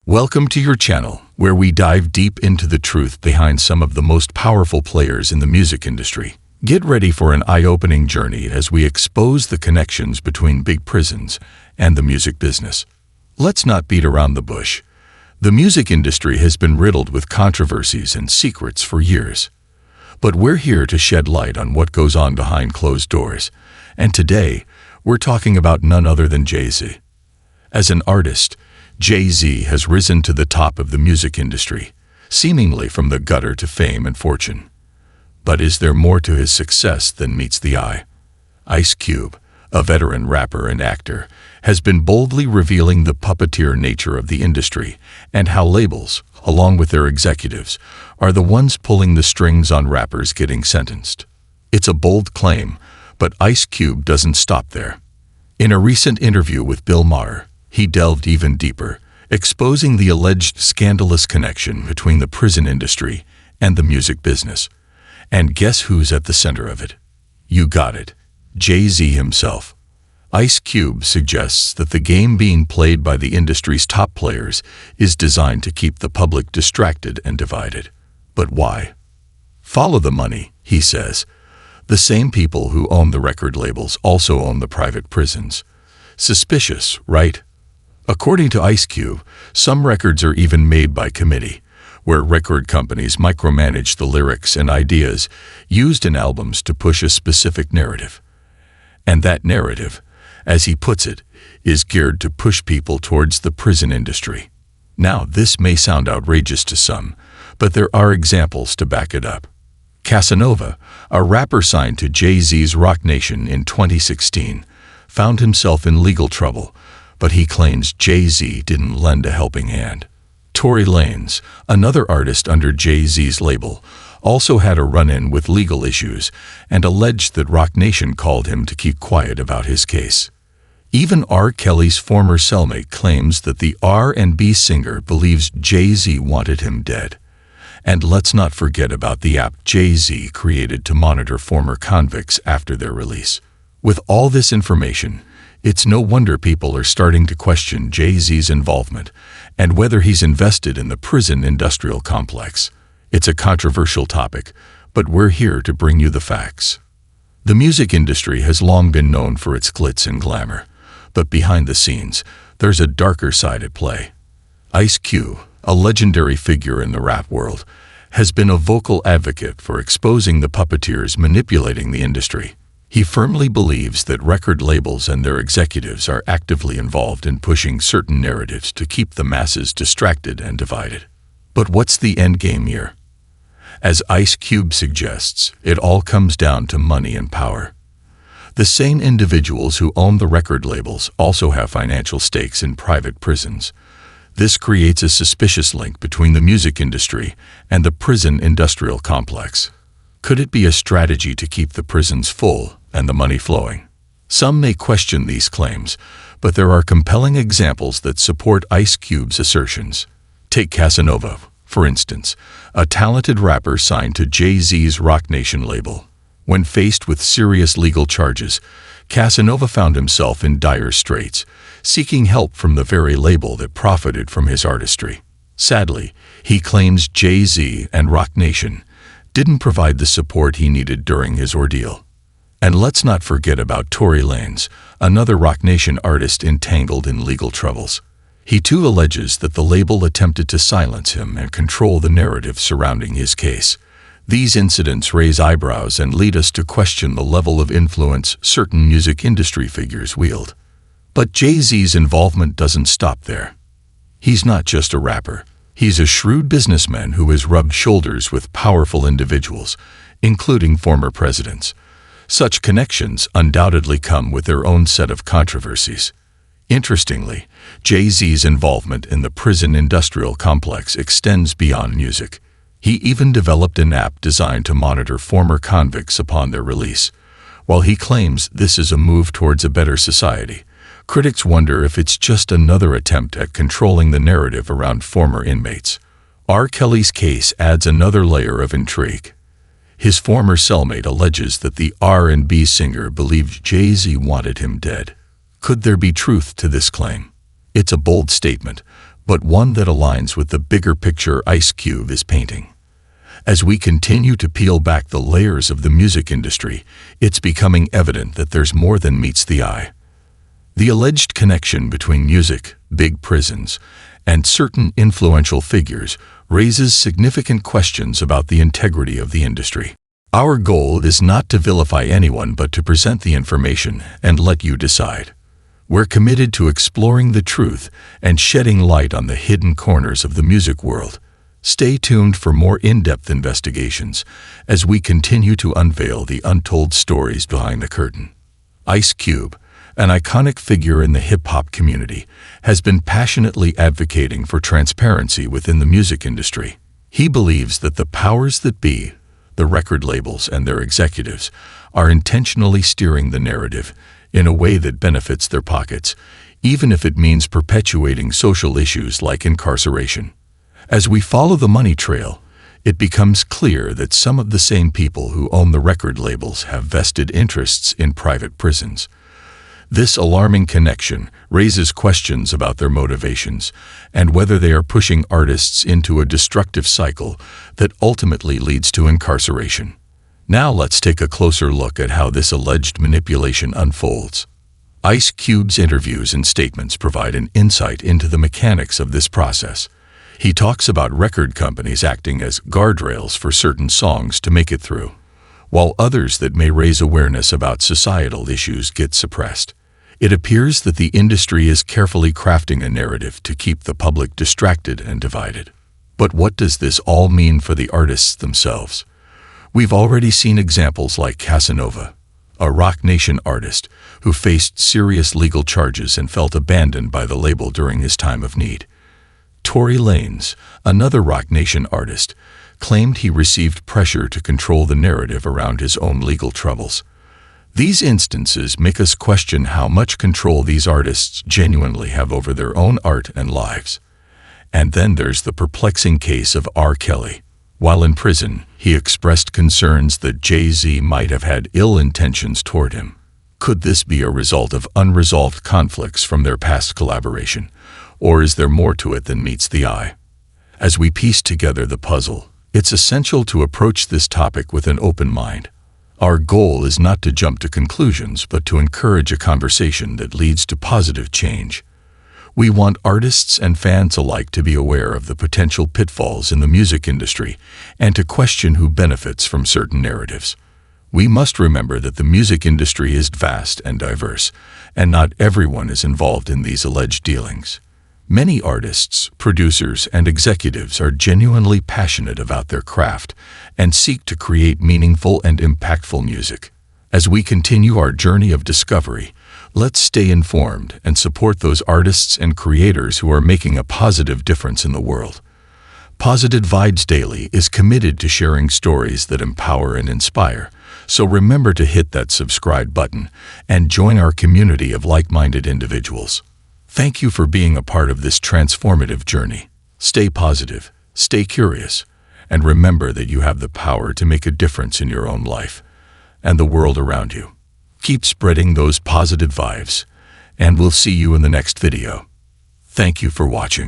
Welcome to your channel, where we dive deep into the truth behind some of the most powerful players in the music industry. Get ready for an eye-opening journey as we expose the connections between big prisons and the music business. Let's not beat around the bush. The music industry has been riddled with controversies and secrets for years. But we're here to shed light on what goes on behind closed doors. And today, we're talking about none other than Jay-Z. As an artist, Jay-Z has risen to the top of the music industry, seemingly from the gutter to fame and fortune. But is there more to his success than meets the eye? Ice Cube, a veteran rapper and actor, has been boldly revealing the puppeteer nature of the industry and how labels, along with their executives, are the ones pulling the strings on rappers getting sentenced. It's a bold claim, but Ice Cube doesn't stop there. In a recent interview with Bill Maher, he delved even deeper, exposing the alleged scandalous connection between the prison industry and the music business. And guess who's at the center of it? You got it, Jay-Z himself. Ice Cube suggests that the game being played by the industry's top players is designed to keep the public distracted and divided. But why? Follow the money, he says. The same people who own the record labels also own the private prisons. Suspicious, right? According to Ice Cube, some records are even made by committee, where record companies micromanage the lyrics and ideas used in albums to push a specific narrative. And that narrative, as he puts it, is geared to push people towards the prison industry. Now, this may sound outrageous to some, but there are examples to back it up. Casanova, a rapper signed to Jay-Z's Roc Nation in 2016, found himself in legal trouble, but he claims Jay-Z didn't lend a helping hand. Tory Lanez, another artist under Jay-Z's label, also had a run-in with legal issues and alleged that Roc Nation called him to keep quiet about his case. Even R. Kelly's former cellmate claims that the R&B singer believes Jay-Z wanted him dead. And let's not forget about the app Jay-Z created to monitor former convicts after their release. With all this information, it's no wonder people are starting to question Jay-Z's involvement and whether he's invested in the prison industrial complex. It's a controversial topic, but we're here to bring you the facts. The music industry has long been known for its glitz and glamour, but behind the scenes, there's a darker side at play. Ice Cube, a legendary figure in the rap world, has been a vocal advocate for exposing the puppeteers manipulating the industry. He firmly believes that record labels and their executives are actively involved in pushing certain narratives to keep the masses distracted and divided. But what's the end game here? As Ice Cube suggests, it all comes down to money and power. The same individuals who own the record labels also have financial stakes in private prisons. This creates a suspicious link between the music industry and the prison industrial complex. Could it be a strategy to keep the prisons full and the money flowing? Some may question these claims, but there are compelling examples that support Ice Cube's assertions. Take Casanova, for instance, a talented rapper signed to Jay-Z's Roc Nation label. When faced with serious legal charges, Casanova found himself in dire straits, seeking help from the very label that profited from his artistry. Sadly, he claims Jay-Z and Roc Nation didn't provide the support he needed during his ordeal. And let's not forget about Tory Lanez, another Roc Nation artist entangled in legal troubles. He too alleges that the label attempted to silence him and control the narrative surrounding his case. These incidents raise eyebrows and lead us to question the level of influence certain music industry figures wield. But Jay-Z's involvement doesn't stop there. He's not just a rapper. He's a shrewd businessman who has rubbed shoulders with powerful individuals, including former presidents. Such connections undoubtedly come with their own set of controversies. Interestingly, Jay-Z's involvement in the prison industrial complex extends beyond music. He even developed an app designed to monitor former convicts upon their release. While he claims this is a move towards a better society, critics wonder if it's just another attempt at controlling the narrative around former inmates. R. Kelly's case adds another layer of intrigue. His former cellmate alleges that the R&B singer believed Jay-Z wanted him dead. Could there be truth to this claim? It's a bold statement, but one that aligns with the bigger picture Ice Cube is painting. As we continue to peel back the layers of the music industry, it's becoming evident that there's more than meets the eye. The alleged connection between music, big prisons, and certain influential figures raises significant questions about the integrity of the industry. Our goal is not to vilify anyone but to present the information and let you decide. We're committed to exploring the truth and shedding light on the hidden corners of the music world. Stay tuned for more in-depth investigations as we continue to unveil the untold stories behind the curtain. Ice Cube, an iconic figure in the hip-hop community, has been passionately advocating for transparency within the music industry. He believes that the powers that be, the record labels and their executives, are intentionally steering the narrative in a way that benefits their pockets, even if it means perpetuating social issues like incarceration. As we follow the money trail, it becomes clear that some of the same people who own the record labels have vested interests in private prisons. This alarming connection raises questions about their motivations and whether they are pushing artists into a destructive cycle that ultimately leads to incarceration. Now let's take a closer look at how this alleged manipulation unfolds. Ice Cube's interviews and statements provide an insight into the mechanics of this process. He talks about record companies acting as guardrails for certain songs to make it through, while others that may raise awareness about societal issues get suppressed. It appears that the industry is carefully crafting a narrative to keep the public distracted and divided. But what does this all mean for the artists themselves? We've already seen examples like Casanova, a Roc Nation artist who faced serious legal charges and felt abandoned by the label during his time of need. Tory Lanez, another Roc Nation artist, claimed he received pressure to control the narrative around his own legal troubles. These instances make us question how much control these artists genuinely have over their own art and lives. And then there's the perplexing case of R. Kelly. While in prison, he expressed concerns that Jay-Z might have had ill intentions toward him. Could this be a result of unresolved conflicts from their past collaboration, or is there more to it than meets the eye? As we piece together the puzzle, it's essential to approach this topic with an open mind. Our goal is not to jump to conclusions, but to encourage a conversation that leads to positive change. We want artists and fans alike to be aware of the potential pitfalls in the music industry and to question who benefits from certain narratives. We must remember that the music industry is vast and diverse, and not everyone is involved in these alleged dealings. Many artists, producers, and executives are genuinely passionate about their craft and seek to create meaningful and impactful music. As we continue our journey of discovery, let's stay informed and support those artists and creators who are making a positive difference in the world. Positive Vibes Daily is committed to sharing stories that empower and inspire, so remember to hit that subscribe button and join our community of like-minded individuals. Thank you for being a part of this transformative journey. Stay positive, stay curious, and remember that you have the power to make a difference in your own life and the world around you. Keep spreading those positive vibes, and we'll see you in the next video. Thank you for watching.